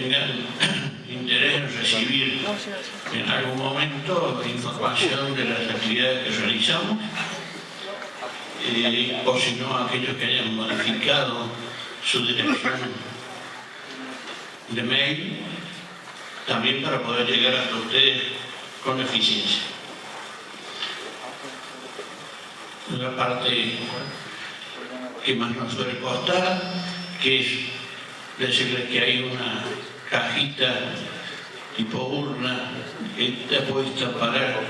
tengan interés en recibir en algún momento información de las actividades que realizamos, o si no, aquellos que hayan modificado su dirección de mail, también para poder llegar hasta ustedes con eficiencia. La parte que más nos suele costar, que es decirles que hay una cajita tipo urna que está puesta para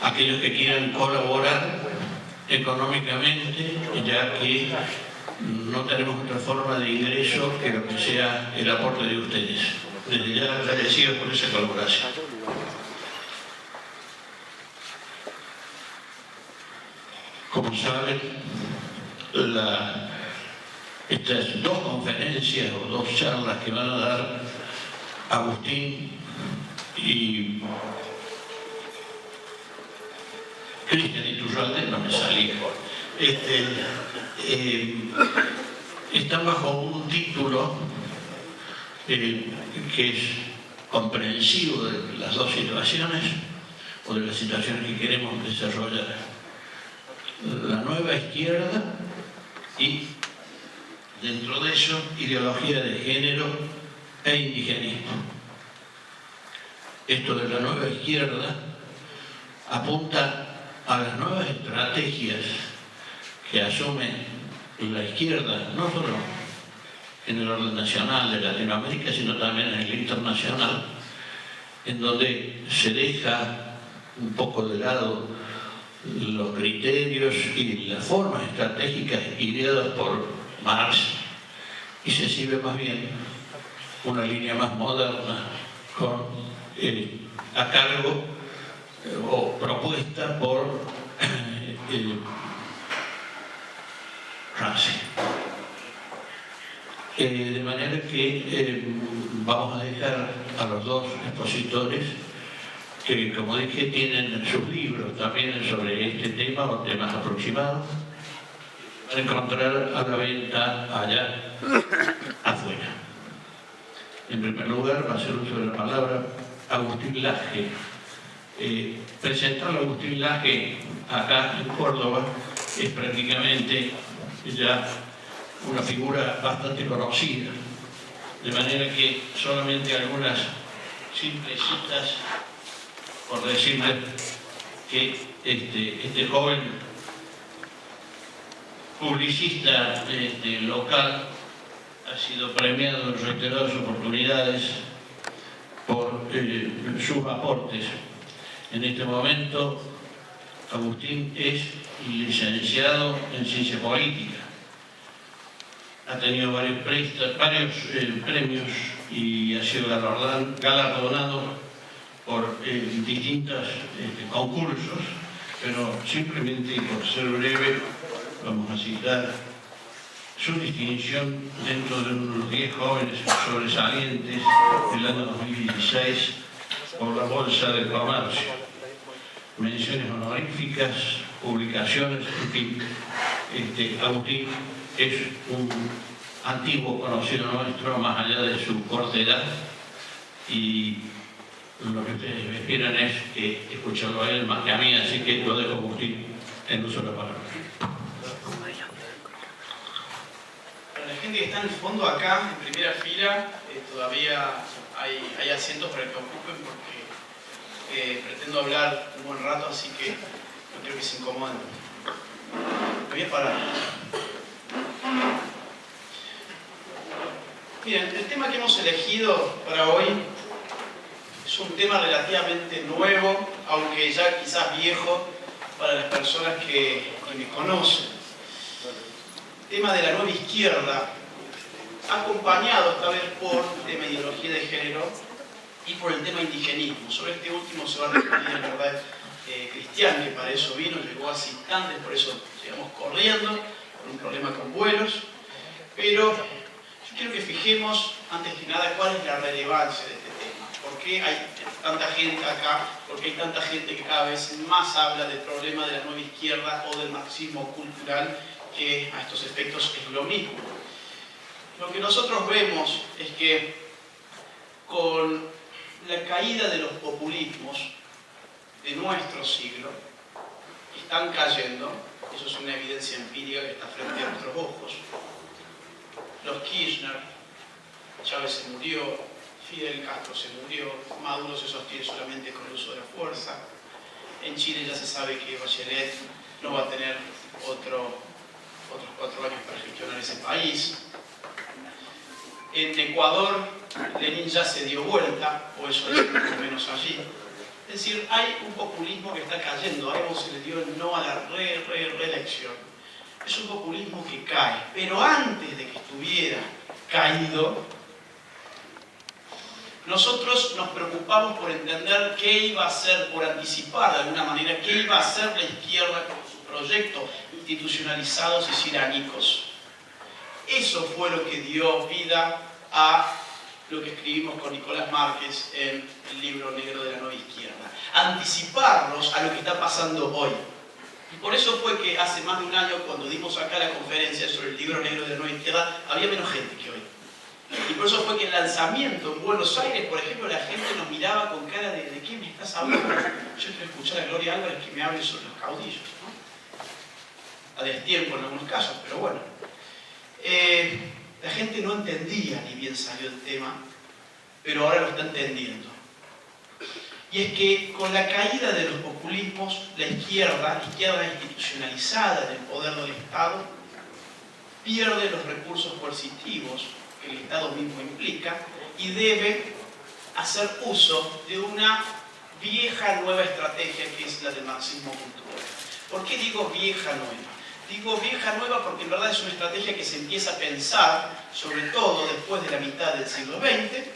aquellos que quieran colaborar económicamente, ya que no tenemos otra forma de ingreso que lo que sea el aporte de ustedes. Desde ya agradecidos por esa colaboración. Como saben, estas dos conferencias o dos charlas que van a dar Agustín y Cristian Iturralde, no me salía, están bajo un título que es comprensivo de las dos situaciones o de las situaciones que queremos desarrollar: la nueva izquierda y, dentro de eso, ideología de género e indigenismo. Esto de la nueva izquierda apunta a las nuevas estrategias que asume la izquierda, no solo en el orden nacional de Latinoamérica, sino también en el internacional, en donde se deja un poco de lado los criterios y las formas estratégicas ideadas por Marx y se sigue más bien una línea más moderna a cargo o propuesta por Rancière. De manera que vamos a dejar a los dos expositores que, como dije, tienen sus libros también sobre este tema o temas aproximados, van a encontrar a la venta allá afuera. En primer lugar, va a ser uso de la palabra Agustín Laje. Presentar a Agustín Laje acá en Córdoba es prácticamente ya una figura bastante conocida, de manera que solamente algunas simples citas, por decirles que este joven publicista local ha sido premiado en reiteradas oportunidades por sus aportes. En este momento, Agustín es licenciado en Ciencia Política. Ha tenido varios premios y ha sido galardonado por distintos concursos, pero simplemente por ser breve vamos a citar su distinción dentro de unos 10 jóvenes sobresalientes del año 2016 por la Bolsa de Comercio. Menciones honoríficas, publicaciones, en fin. Agustín es un antiguo conocido nuestro, más allá de su corta edad, y lo que ustedes esperan es escucharlo a él más que a mí, así que lo dejo a Agustín en uso de la palabra. Para la gente que está en el fondo acá, en primera fila, todavía hay asientos para que ocupen porque pretendo hablar un buen rato, así que no quiero que se incomoden. Me voy a parar. Miren, el tema que hemos elegido para hoy es un tema relativamente nuevo, aunque ya quizás viejo para las personas que me conocen. El tema de la nueva izquierda, acompañado esta vez por el tema de ideología de género y por el tema indigenismo. Sobre este último se va a referir, en verdad, Cristian, que para eso vino, llegó hace instantes, por eso llegamos corriendo, por un problema con vuelos. Pero yo quiero que fijemos, antes que nada, cuál es la relevancia de este tema. ¿Por qué hay tanta gente acá? ¿Por qué hay tanta gente que cada vez más habla del problema de la nueva izquierda o del marxismo cultural, que a estos efectos es lo mismo? Lo que nosotros vemos es que con la caída de los populismos de nuestro siglo, están cayendo, eso es una evidencia empírica que está frente a nuestros ojos. Los Kirchner, Chávez se murió, Fidel Castro se murió, Maduro se sostiene solamente con el uso de la fuerza. En Chile ya se sabe que Bachelet no va a tener otros 4 años para gestionar ese país. En Ecuador, Lenin ya se dio vuelta, o eso es por lo menos allí. Es decir, hay un populismo que está cayendo. A Evo se le dio el no a la reelección. Es un populismo que cae. Pero antes de que estuviera caído, nosotros nos preocupamos por entender qué iba a hacer, por anticipar de alguna manera, qué iba a hacer la izquierda con sus proyectos institucionalizados y tiránicos. Eso fue lo que dio vida a lo que escribimos con Nicolás Márquez en el libro negro de la nueva izquierda. Anticiparnos a lo que está pasando hoy. Y por eso fue que hace más de un año, cuando dimos acá la conferencia sobre el libro negro de la nueva izquierda, había menos gente que hoy. Y por eso fue que el lanzamiento en Buenos Aires, por ejemplo, la gente nos miraba con cara de ¿qué me estás hablando? Yo quiero escuchar a Gloria Álvarez que me hable sobre los caudillos, ¿no? A destiempo en algunos casos, pero bueno. La gente no entendía ni bien salió el tema, pero ahora lo está entendiendo. Y es que con la caída de los populismos, la izquierda institucionalizada en el poder del Estado, pierde los recursos coercitivos que el Estado mismo implica y debe hacer uso de una vieja nueva estrategia que es la del marxismo cultural. ¿Por qué digo vieja nueva? Digo vieja nueva porque en verdad es una estrategia que se empieza a pensar, sobre todo después de la mitad del siglo XX,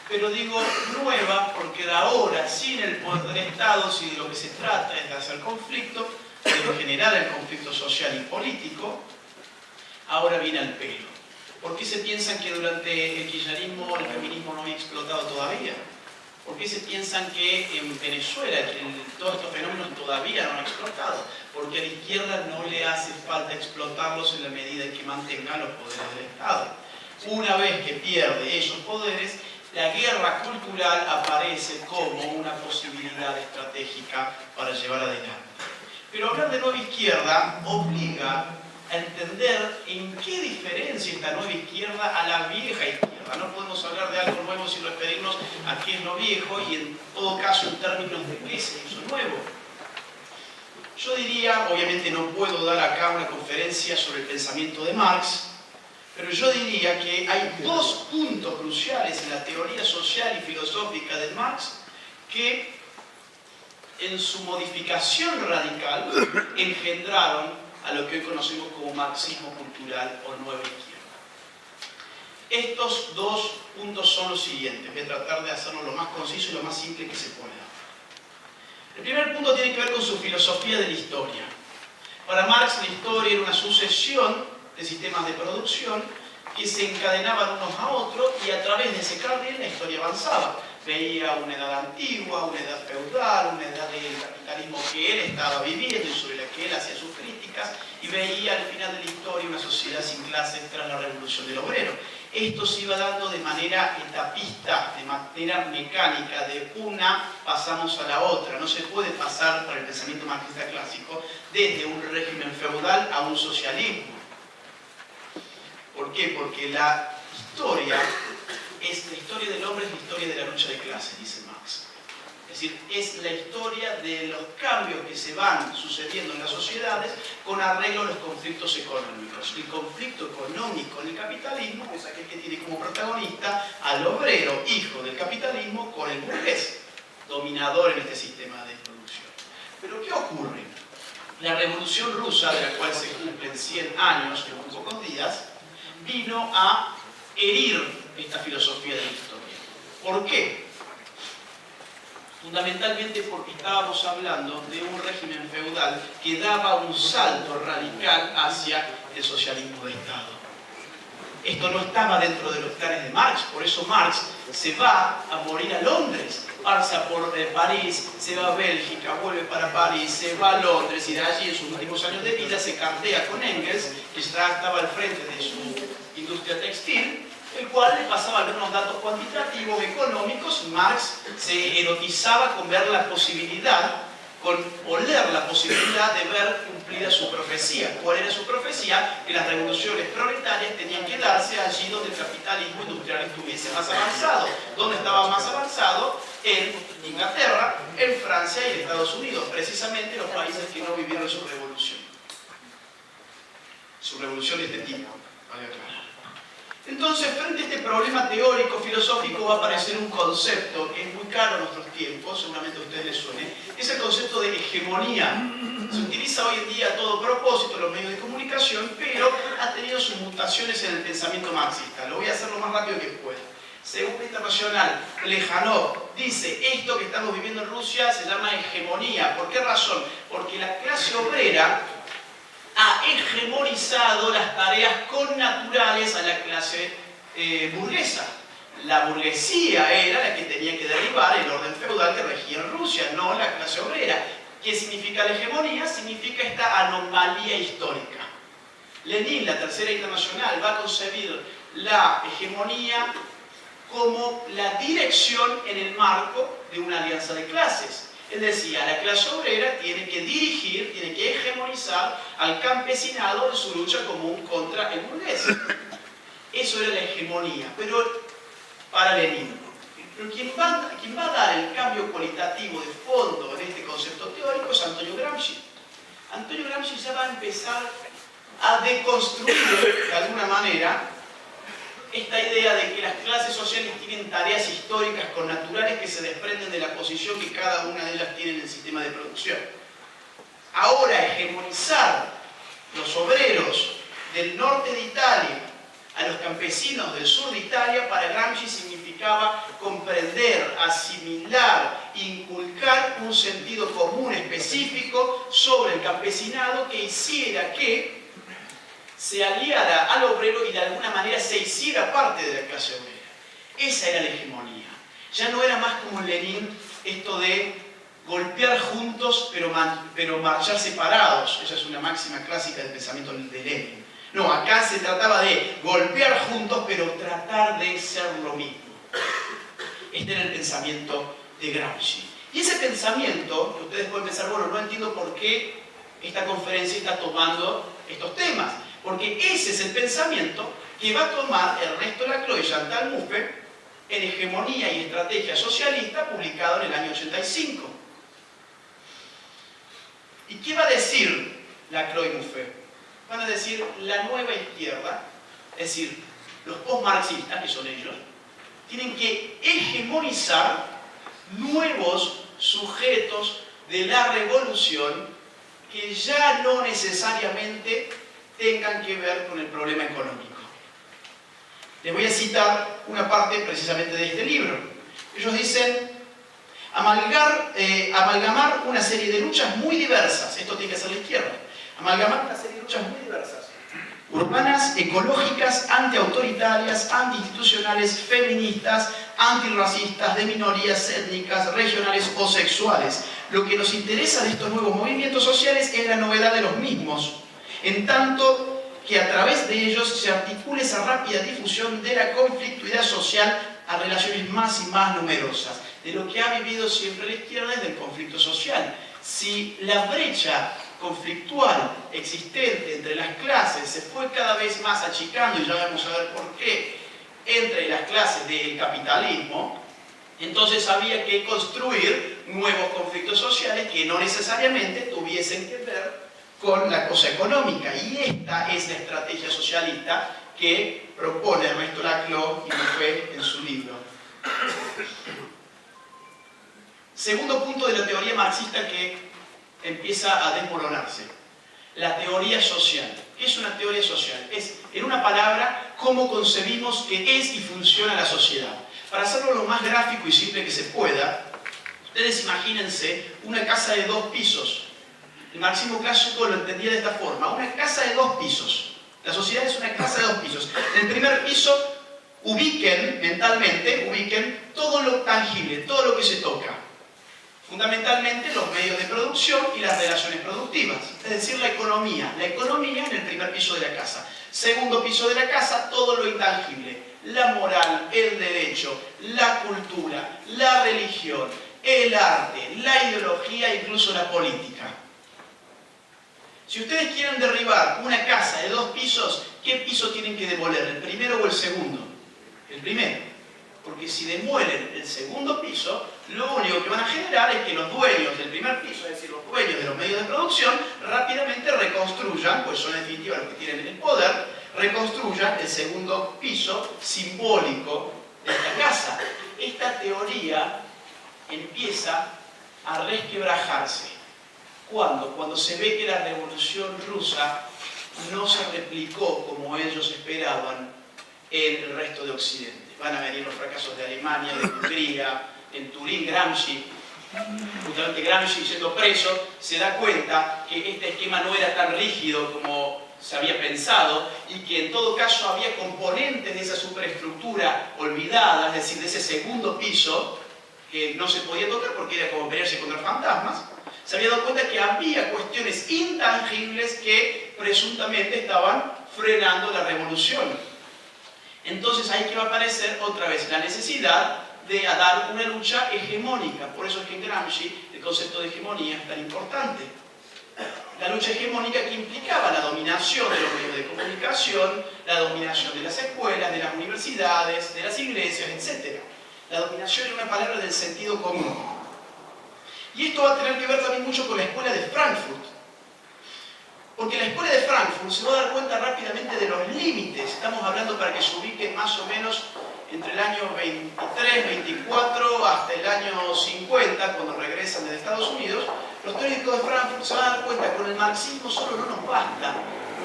pero digo nueva porque de ahora, sin el poder del Estado, si de lo que se trata es de hacer conflicto, de generar el conflicto social y político, ahora viene al pelo. ¿Por qué se piensan que durante el kirchnerismo el feminismo no había explotado todavía? ¿Por qué se piensan que en Venezuela todos estos fenómenos todavía no han explotado? Porque a la izquierda no le hace falta explotarlos en la medida en que mantenga los poderes del Estado. Una vez que pierde esos poderes, la guerra cultural aparece como una posibilidad estratégica para llevar adelante. Pero hablar de nueva izquierda obliga a entender en qué diferencia esta nueva izquierda a la vieja izquierda. No podemos hablar de algo nuevo sin referirnos a qué es lo viejo y en todo caso en términos de qué se hizo nuevo. Yo diría, obviamente no puedo dar acá una conferencia sobre el pensamiento de Marx, pero yo diría que hay 2 puntos cruciales en la teoría social y filosófica de Marx que en su modificación radical engendraron a lo que hoy conocemos como marxismo cultural o nueva izquierda. Estos 2 puntos son los siguientes. Voy a tratar de hacerlo lo más conciso y lo más simple que se pueda. El primer punto tiene que ver con su filosofía de la historia. Para Marx la historia era una sucesión de sistemas de producción que se encadenaban unos a otros y a través de ese carril la historia avanzaba. Veía una edad antigua, una edad feudal, una edad del capitalismo que él estaba viviendo y sobre la que él hacía sus críticas, y veía al final de la historia una sociedad sin clases tras la revolución del obrero. Esto se iba dando de manera etapista, de manera mecánica, de una pasamos a la otra. No se puede pasar, para el pensamiento marxista clásico, desde un régimen feudal a un socialismo. ¿Por qué? Porque la historia del hombre es la historia de la lucha de clases, dice Marx. Es decir, es la historia de los cambios que se van sucediendo en las sociedades con arreglo a los conflictos económicos. El conflicto económico en el capitalismo es aquel que tiene como protagonista al obrero, hijo del capitalismo, con el burgués, dominador en este sistema de producción. Pero ¿qué ocurre? La Revolución Rusa, de la cual se cumplen 100 años en unos pocos días, vino a herir esta filosofía de la historia. ¿Por qué? Fundamentalmente porque estábamos hablando de un régimen feudal que daba un salto radical hacia el socialismo de Estado. Esto no estaba dentro de los planes de Marx, por eso Marx se va a morir a Londres, pasa por París, se va a Bélgica, vuelve para París, se va a Londres y de allí en sus últimos años de vida se cartea con Engels, que estaba al frente de su industria textil, el cual le pasaba algunos datos cuantitativos, económicos. Marx se erotizaba con ver la posibilidad, con oler la posibilidad de ver cumplida su profecía. ¿Cuál era su profecía? Que las revoluciones proletarias tenían que darse allí donde el capitalismo industrial estuviese más avanzado. ¿Dónde estaba más avanzado? En Inglaterra, en Francia y en Estados Unidos, precisamente los países que no vivieron su revolución. Su revolución de este tipo, vale aclarar. Entonces, frente a este problema teórico, filosófico, va a aparecer un concepto que es muy caro en nuestros tiempos, seguramente a ustedes les suene, es el concepto de hegemonía. Se utiliza hoy en día a todo propósito en los medios de comunicación, pero ha tenido sus mutaciones en el pensamiento marxista. Lo voy a hacer lo más rápido que pueda. Según Internacional, Plejánov dice, esto que estamos viviendo en Rusia se llama hegemonía. ¿Por qué razón? Porque la clase obrera ha hegemonizado las tareas connaturales a la clase burguesa. La burguesía era la que tenía que derribar el orden feudal que regía en Rusia, no la clase obrera. ¿Qué significa la hegemonía? Significa esta anomalía histórica. Lenin, la Tercera Internacional, va a concebir la hegemonía como la dirección en el marco de una alianza de clases. Él decía, la clase obrera tiene que dirigir, tiene que hegemonizar al campesinado en su lucha común contra el burgués. Eso era la hegemonía, pero para Lenin. Pero quien va a dar el cambio cualitativo de fondo en este concepto teórico es Antonio Gramsci. Antonio Gramsci ya va a empezar a deconstruir, de alguna manera, esta idea de que las clases sociales tienen tareas históricas connaturales que se desprenden de la posición que cada una de ellas tiene en el sistema de producción. Ahora, hegemonizar los obreros del norte de Italia a los campesinos del sur de Italia, para Gramsci significaba comprender, asimilar, inculcar un sentido común específico sobre el campesinado que hiciera que se aliara al obrero y de alguna manera se hiciera parte de la clase obrera. Esa era la hegemonía. Ya no era más como en Lenin esto de golpear juntos pero marchar separados. Esa es una máxima clásica del pensamiento de Lenin. No, acá se trataba de golpear juntos pero tratar de ser lo mismo. Este era el pensamiento de Gramsci. Y ese pensamiento, que ustedes pueden pensar, bueno, no entiendo por qué esta conferencia está tomando estos temas. Porque ese es el pensamiento que va a tomar Ernesto Laclau y Chantal Mouffe en Hegemonía y Estrategia Socialista, publicado en el año 85. ¿Y qué va a decir Laclau y Mouffe? Van a decir la nueva izquierda, es decir, los postmarxistas, que son ellos, tienen que hegemonizar nuevos sujetos de la revolución que ya no necesariamente tengan que ver con el problema económico. Les voy a citar una parte precisamente de este libro. Ellos dicen, amalgamar una serie de luchas muy diversas, esto tiene que ser la izquierda, amalgamar una serie de luchas muy diversas, urbanas, ecológicas, antiautoritarias, antiinstitucionales, feministas, antirracistas, de minorías étnicas, regionales o sexuales. Lo que nos interesa de estos nuevos movimientos sociales es la novedad de los mismos, en tanto que a través de ellos se articule esa rápida difusión de la conflictividad social a relaciones más y más numerosas. De lo que ha vivido siempre la izquierda es del conflicto social. Si la brecha conflictual existente entre las clases se fue cada vez más achicando, y ya vamos a ver por qué, entre las clases del capitalismo, entonces había que construir nuevos conflictos sociales que no necesariamente tuviesen que ver con la cosa económica. Y esta es la estrategia socialista que propone Ernesto Laclau y Mouffe en su libro. Segundo punto de la teoría marxista que empieza a desmoronarse. La teoría social. ¿Qué es una teoría social? Es, en una palabra, cómo concebimos que es y funciona la sociedad. Para hacerlo lo más gráfico y simple que se pueda, ustedes imagínense una casa de 2 pisos. El marxismo clásico lo entendía de esta forma. Una casa de 2 pisos. La sociedad es una casa de 2 pisos. En el primer piso, mentalmente, todo lo tangible, todo lo que se toca. Fundamentalmente los medios de producción y las relaciones productivas. Es decir, la economía. La economía en el primer piso de la casa. Segundo piso de la casa, todo lo intangible. la moral, el derecho, la cultura, la religión, el arte, la ideología e incluso la política. Si ustedes quieren derribar una casa de 2 pisos, ¿qué piso tienen que demoler? ¿El primero o el segundo? El primero. Porque si demuelen el segundo piso, lo único que van a generar es que los dueños del primer piso, es decir, los dueños de los medios de producción, rápidamente reconstruyan, pues son en definitiva los que tienen el poder, reconstruyan el segundo piso simbólico de esta casa. Esta teoría empieza a resquebrajarse. ¿Cuándo? Cuando se ve que la Revolución Rusa no se replicó como ellos esperaban en el resto de Occidente. Van a venir los fracasos de Alemania, de Hungría, en Turín, Gramsci. Justamente Gramsci, siendo preso, se da cuenta que este esquema no era tan rígido como se había pensado y que en todo caso había componentes de esa superestructura olvidada, es decir, de ese segundo piso, que no se podía tocar porque era como pelearse contra fantasmas. Se había dado cuenta que había cuestiones intangibles que presuntamente estaban frenando la revolución. Entonces ahí que va a aparecer otra vez la necesidad de dar una lucha hegemónica. Por eso es que en Gramsci el concepto de hegemonía es tan importante. La lucha hegemónica que implicaba la dominación de los medios de comunicación, la dominación de las escuelas, de las universidades, de las iglesias, etc. La dominación es una palabra del sentido común. Y esto va a tener que ver también mucho con la escuela de Frankfurt. Porque la escuela de Frankfurt se va a dar cuenta rápidamente de los límites. Estamos hablando para que se ubiquen más o menos entre el año 23, 24 hasta el año 50, cuando regresan desde Estados Unidos. Los teóricos de Frankfurt se van a dar cuenta que con el marxismo solo no nos basta.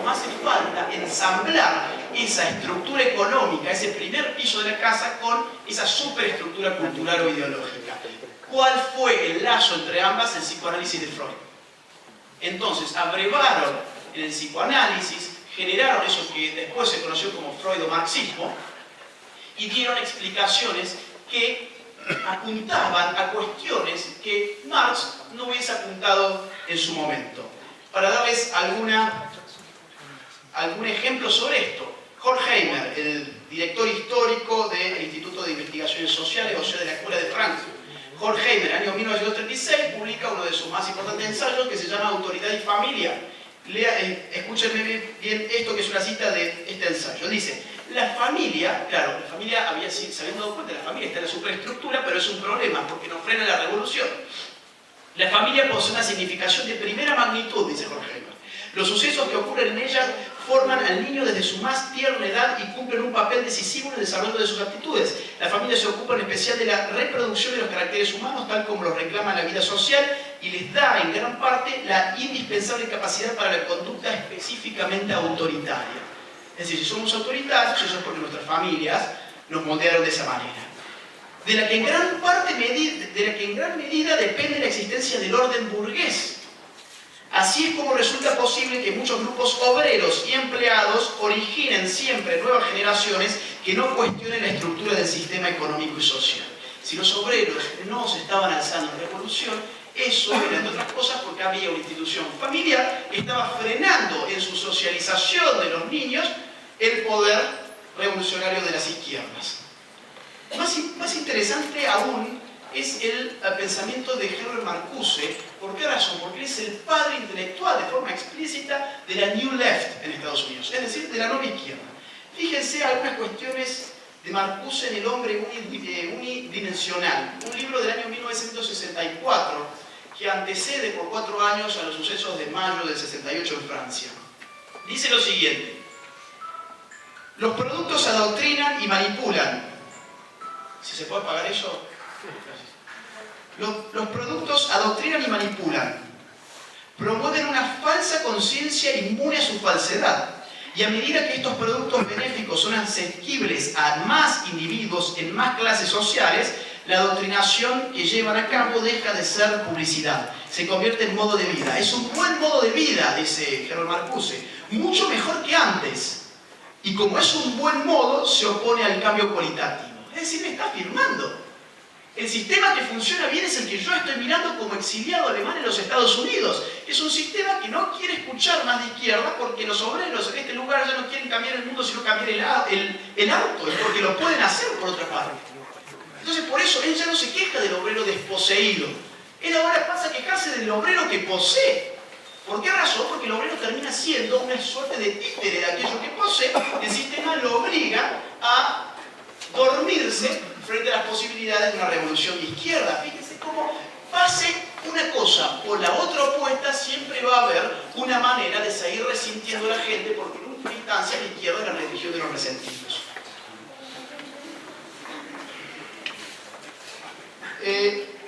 Nos hace falta ensamblar esa estructura económica, ese primer piso de la casa, con esa superestructura cultural o ideológica. ¿Cuál fue el lazo entre ambas? El psicoanálisis de Freud. Entonces, abrevaron en el psicoanálisis, generaron eso que después se conoció como freudo-marxismo, y dieron explicaciones que apuntaban a cuestiones que Marx no hubiese apuntado en su momento. Para darles algún ejemplo sobre esto, Horkheimer, el director histórico del Instituto de Investigaciones Sociales, o sea, de la Escuela de Frankfurt, Horkheimer, en el año 1936, publica uno de sus más importantes ensayos que se llama Autoridad y Familia. Escúchenme bien esto, que es una cita de este ensayo. Dice: la familia, claro, la familia se habían dado cuenta, la familia está en la superestructura, pero es un problema porque nos frena la revolución. La familia posee una significación de primera magnitud, dice Horkheimer. Los sucesos que ocurren en ella forman al niño desde su más tierna edad y cumplen un papel decisivo en el desarrollo de sus aptitudes. La familia se ocupa en especial de la reproducción de los caracteres humanos, tal como los reclama la vida social, y les da en gran parte la indispensable capacidad para la conducta específicamente autoritaria. Es decir, si somos autoritarios, eso es porque nuestras familias nos moldearon de esa manera. De la que en gran medida depende la existencia del orden burgués. Así es como resulta posible que muchos grupos obreros y empleados originen siempre nuevas generaciones que no cuestionen la estructura del sistema económico y social. Si los obreros no se estaban alzando en revolución, eso era, entre otras cosas, porque había una institución familiar que estaba frenando en su socialización de los niños el poder revolucionario de las izquierdas. Más interesante aún es el pensamiento de Herbert Marcuse. ¿Por qué razón? Porque él es el padre intelectual de forma explícita de la New Left en Estados Unidos, es decir, de la nueva izquierda. Fíjense algunas cuestiones de Marcuse en El hombre unidimensional, un libro del año 1964 que antecede por 4 años a los sucesos de mayo del 68 en Francia. Dice lo siguiente: los productos adoctrinan y manipulan. ¿Si se puede apagar eso? Los productos adoctrinan y manipulan. Promueven una falsa conciencia inmune a su falsedad. Y a medida que estos productos benéficos son asequibles a más individuos en más clases sociales, la adoctrinación que llevan a cabo deja de ser publicidad. Se convierte en modo de vida. Es un buen modo de vida, dice Herbert Marcuse. Mucho mejor que antes. Y como es un buen modo, se opone al cambio cualitativo. Es decir, me está afirmando El sistema que funciona bien es el que yo estoy mirando como exiliado alemán en los Estados Unidos. Es un sistema que no quiere escuchar más de izquierda porque los obreros en este lugar ya no quieren cambiar el mundo, sino cambiar el auto, y porque lo pueden hacer por otra parte. Entonces por eso él ya no se queja del obrero desposeído. Él ahora pasa a quejarse del obrero que posee. ¿Por qué razón? Porque el obrero termina siendo una suerte de títere de aquello que posee. El sistema lo obliga a dormirse frente a las posibilidades de una revolución de izquierda. Fíjense cómo pase una cosa o la otra opuesta, siempre va a haber una manera de seguir resintiendo a la gente, porque en última instancia la izquierda es la religión de los resentidos.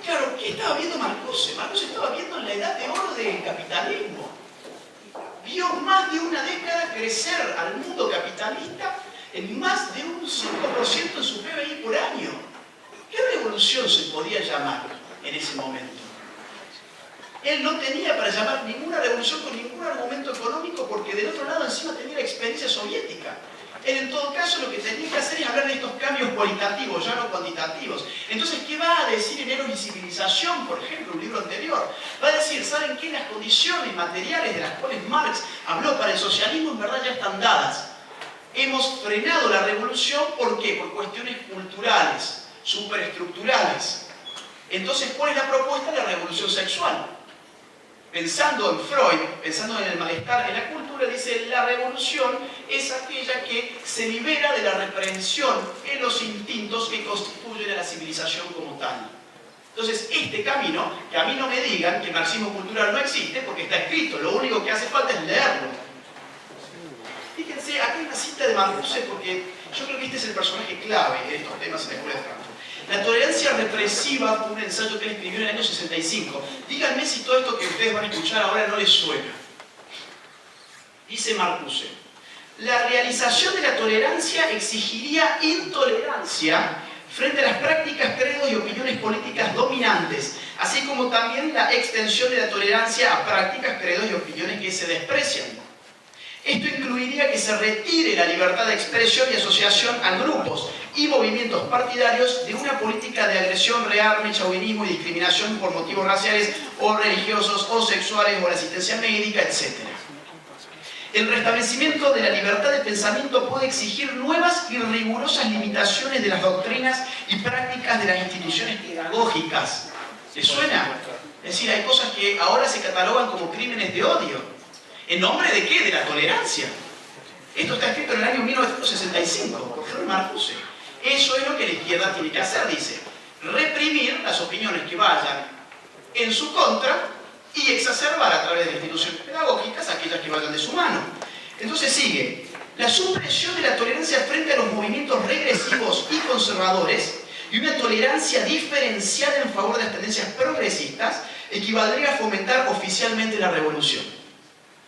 Claro, ¿qué estaba viendo Marcuse? Marcuse estaba viendo la edad de oro del capitalismo. Vio más de una década crecer al mundo capitalista en más de un 5% en su PBI por año. ¿Qué revolución se podía llamar en ese momento? Él no tenía para llamar ninguna revolución con ningún argumento económico, porque del otro lado encima tenía la experiencia soviética. Él en todo caso lo que tenía que hacer es hablar de estos cambios cualitativos, ya no cuantitativos. Entonces, ¿qué va a decir en Eros y Civilización, por ejemplo, un libro anterior? Va a decir, ¿saben qué? Las condiciones materiales de las cuales Marx habló para el socialismo en verdad ya están dadas. Hemos frenado la revolución, ¿por qué? Por cuestiones culturales, superestructurales. Entonces, ¿cuál es la propuesta? La revolución sexual. Pensando en Freud, pensando en el malestar en la cultura, dice, la revolución es aquella que se libera de la reprehensión en los instintos que constituyen a la civilización como tal. Entonces, este camino, que a mí no me digan que el marxismo cultural no existe, porque está escrito, lo único que hace falta es leerlo. Fíjense, aquí hay una cita de Marcuse, porque yo creo que este es el personaje clave de estos temas en la Escuela de Frankfurt. La tolerancia represiva fue un ensayo que él escribió en el año 65. Díganme si todo esto que ustedes van a escuchar ahora no les suena. Dice Marcuse, la realización de la tolerancia exigiría intolerancia frente a las prácticas, credos y opiniones políticas dominantes, así como también la extensión de la tolerancia a prácticas, credos y opiniones que se desprecian. Esto incluiría que se retire la libertad de expresión y asociación a grupos y movimientos partidarios de una política de agresión, rearme, chauvinismo y discriminación por motivos raciales o religiosos o sexuales o la asistencia médica, etc. El restablecimiento de la libertad de pensamiento puede exigir nuevas y rigurosas limitaciones de las doctrinas y prácticas de las instituciones pedagógicas. ¿Les suena? Es decir, hay cosas que ahora se catalogan como crímenes de odio. ¿En nombre de qué? De la tolerancia. Esto está escrito en el año 1965 por Henry Marcuse. Eso es lo que la izquierda tiene que hacer, dice. Reprimir las opiniones que vayan en su contra y exacerbar a través de instituciones pedagógicas aquellas que vayan de su mano. Entonces sigue. La supresión de la tolerancia frente a los movimientos regresivos y conservadores y una tolerancia diferenciada en favor de las tendencias progresistas equivaldría a fomentar oficialmente la revolución.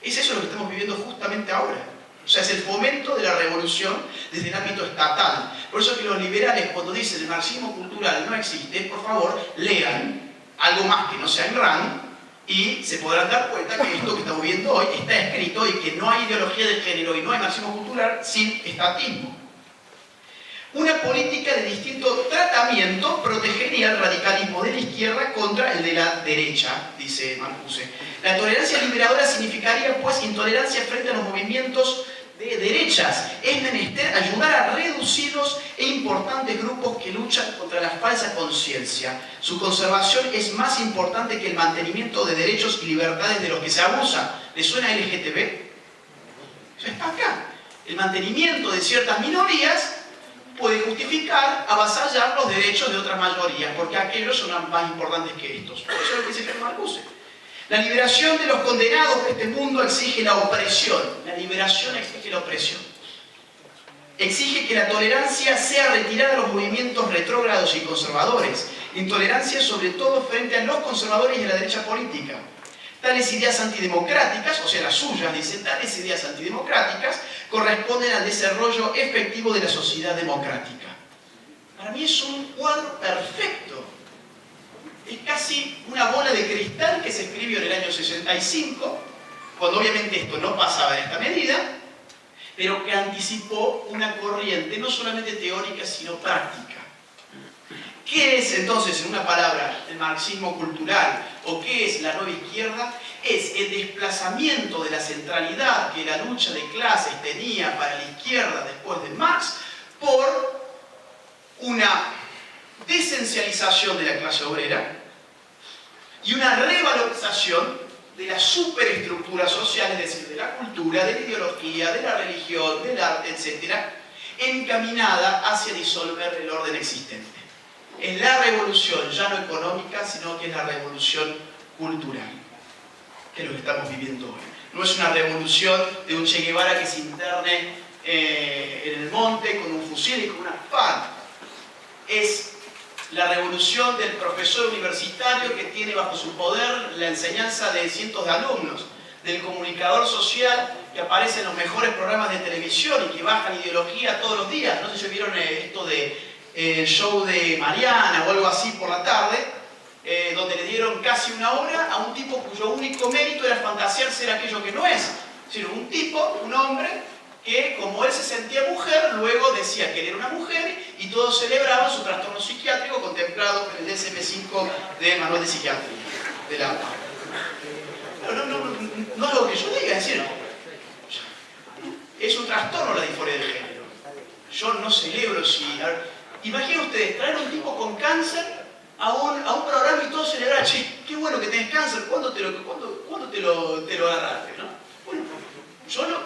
Es eso lo que estamos viviendo justamente ahora. O sea, es el fomento de la revolución desde el ámbito estatal. Por eso que los liberales, cuando dicen el marxismo cultural no existe, por favor, lean algo más que no sea en Rand y se podrán dar cuenta que esto que estamos viendo hoy está escrito y que no hay ideología de género y no hay marxismo cultural sin estatismo. Una política de distinto tratamiento protegería el radicalismo de la izquierda contra el de la derecha, dice Marcuse. La tolerancia liberadora significaría, pues, intolerancia frente a los movimientos de derechas. Es menester ayudar a reducidos e importantes grupos que luchan contra la falsa conciencia. Su conservación es más importante que el mantenimiento de derechos y libertades de los que se abusa. ¿Le suena LGTB? Eso está acá. El mantenimiento de ciertas minorías puede justificar avasallar los derechos de otras mayorías, porque aquellos son más importantes que estos. Por eso es lo que dice Marcuse. La liberación de los condenados de este mundo exige la opresión. La liberación exige la opresión. Exige que la tolerancia sea retirada de los movimientos retrógrados y conservadores. Intolerancia sobre todo frente a los conservadores y a la derecha política. Tales ideas antidemocráticas, o sea, las suyas, dice, tales ideas antidemocráticas corresponden al desarrollo efectivo de la sociedad democrática. Para mí es un cuadro perfecto. Es casi una bola de cristal que se escribió en el año 65, cuando obviamente esto no pasaba en esta medida, pero que anticipó una corriente no solamente teórica, sino práctica. ¿Qué ¿Qué es entonces, en una palabra, el marxismo cultural? ¿O qué es la nueva izquierda? Es el desplazamiento de la centralidad que la lucha de clases tenía para la izquierda después de Marx por una desesencialización de la clase obrera y una revalorización de la superestructura social, es decir, de la cultura, de la ideología, de la religión, del arte, etc., encaminada hacia disolver el orden existente. Es la revolución ya no económica, sino que es la revolución cultural, que es lo que estamos viviendo hoy. No es una revolución de un Che Guevara que se interne en el monte con un fusil y con una espada. Es la revolución del profesor universitario que tiene bajo su poder la enseñanza de cientos de alumnos, del comunicador social que aparece en los mejores programas de televisión y que bajan ideología todos los días. No sé si vieron esto de el show de Mariana o algo así por la tarde, donde le dieron casi una hora a un tipo cuyo único mérito era fantasear ser aquello que no es. Es decir, un tipo, un hombre, que como él se sentía mujer, luego decía que él era una mujer y todos celebraban su trastorno psiquiátrico contemplado por el DSM-5 de Manual de Psiquiatría de la APA. No es lo que yo diga, es decir, es un trastorno la disforia de género. Yo no celebro si... Imaginen ustedes, traer a un tipo con cáncer a un programa y todos celebrar, che, qué bueno que tenés cáncer, ¿cuándo te lo agarraste? ¿No? Bueno,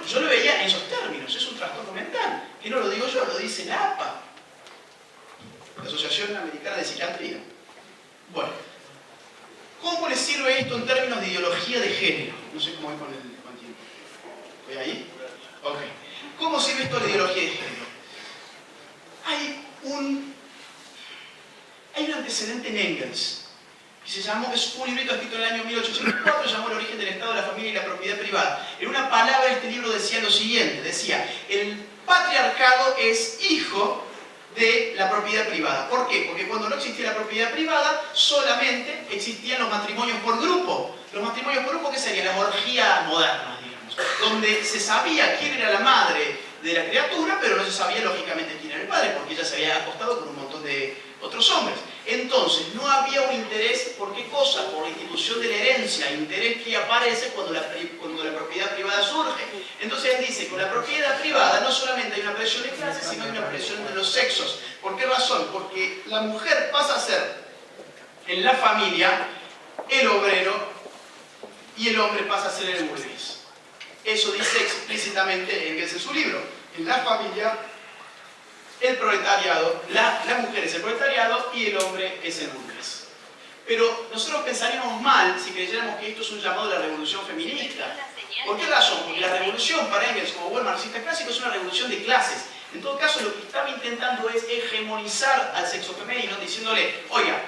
yo lo veía en esos términos, es un trastorno mental, que no lo digo yo, lo dice la APA, la Asociación Americana de Psiquiatría. Bueno, ¿cómo le sirve esto en términos de ideología de género? No sé cómo es con el tiempo. ¿Voy ahí? Ok. ¿Cómo sirve esto de ideología de género? Hay un antecedente en Engels, que es un librito escrito en el año 1804, se llamó El origen del Estado, la familia y la propiedad privada. En una palabra, este libro decía lo siguiente, decía, el patriarcado es hijo de la propiedad privada. ¿Por qué? Porque cuando no existía la propiedad privada, solamente existían los matrimonios por grupo. Los matrimonios por grupo, ¿qué serían? Las orgías modernas, digamos, donde se sabía quién era la madre de la criatura, pero no se sabía lógicamente quién era el padre, porque ella se había acostado con un montón de otros hombres. Entonces, no había un interés, ¿por qué cosa? Por la institución de la herencia, interés que aparece cuando la propiedad privada surge. Entonces él dice, con la propiedad privada no solamente hay una presión de clase, sino hay una presión de los sexos. ¿Por qué razón? Porque la mujer pasa a ser, en la familia, el obrero, y el hombre pasa a ser el burgués. Eso dice explícitamente Engels en su libro. En la familia, el proletariado, la mujer es el proletariado y el hombre es el burgués. Pero nosotros pensaríamos mal si creyéramos que esto es un llamado de la revolución feminista. ¿Por qué razón? Porque la revolución para Engels, como buen marxista clásico, es una revolución de clases. En todo caso, lo que estaba intentando es hegemonizar al sexo femenino, diciéndole, oiga,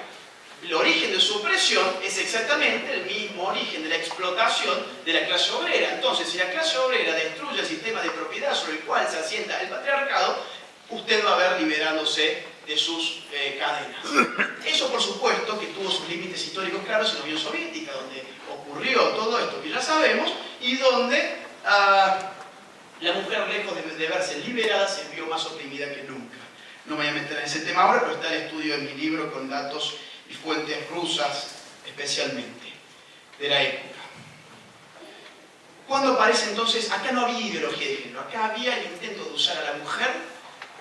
el origen de su opresión es exactamente el mismo origen de la explotación de la clase obrera. Entonces, si la clase obrera destruye el sistema de propiedad sobre el cual se asienta el patriarcado, usted va a ver liberándose de sus cadenas. Eso, por supuesto, que tuvo sus límites históricos claros en la Unión Soviética, donde ocurrió todo esto que ya sabemos, y donde la mujer, lejos de verse liberada, se vio más oprimida que nunca. No me voy a meter en ese tema ahora, pero está el estudio en mi libro con datos y fuentes rusas, especialmente, de la época. ¿Cuándo aparece entonces? Acá no había ideología de género, acá había el intento de usar a la mujer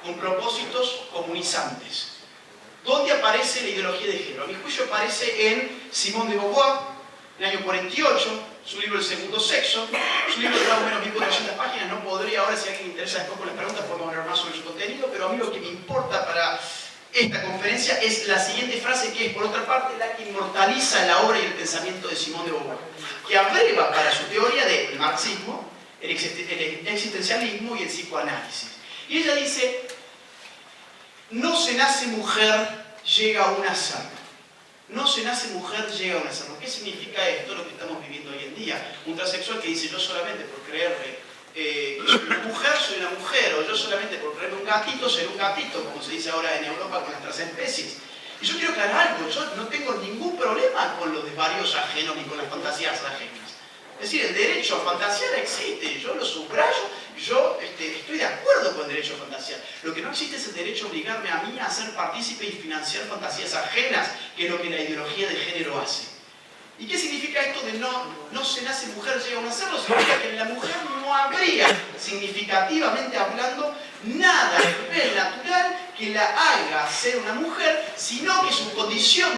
con propósitos comunizantes. ¿Dónde aparece la ideología de género? A mi juicio aparece en Simone de Beauvoir, en el año 48, su libro El segundo sexo, su libro de más o menos 1400 páginas. No podría ahora, si a alguien le interesa después con las preguntas, podemos hablar más sobre su contenido, pero a mí lo que me importa para esta conferencia es la siguiente frase, que es, por otra parte, la que inmortaliza la obra y el pensamiento de Simone de Beauvoir, que abreva para su teoría del marxismo, el existencialismo y el psicoanálisis. Y ella dice, no se nace mujer, llega a un nacer. No se nace mujer, llega a un nacer. ¿Qué significa esto? Lo que estamos viviendo hoy en día. Un transexual que dice, yo solamente por creerme que soy una mujer, o yo solamente por creerme un gatito, seré un gatito, como se dice ahora en Europa con las transespecies. Y yo quiero aclarar algo, yo no tengo ningún problema con los desvarios ajenos ni con las fantasías ajenas. Es decir, el derecho a fantasear existe, yo lo subrayo Yo estoy de acuerdo con el derecho a fantasía. Lo que no existe es el derecho a obligarme a mí a ser partícipe y financiar fantasías ajenas, que es lo que la ideología de género hace. ¿Y qué significa esto de no se nace mujer, llega a nacerlo? Significa que en la mujer no habría, significativamente hablando, nada a nivel natural que la haga ser una mujer, sino que su condición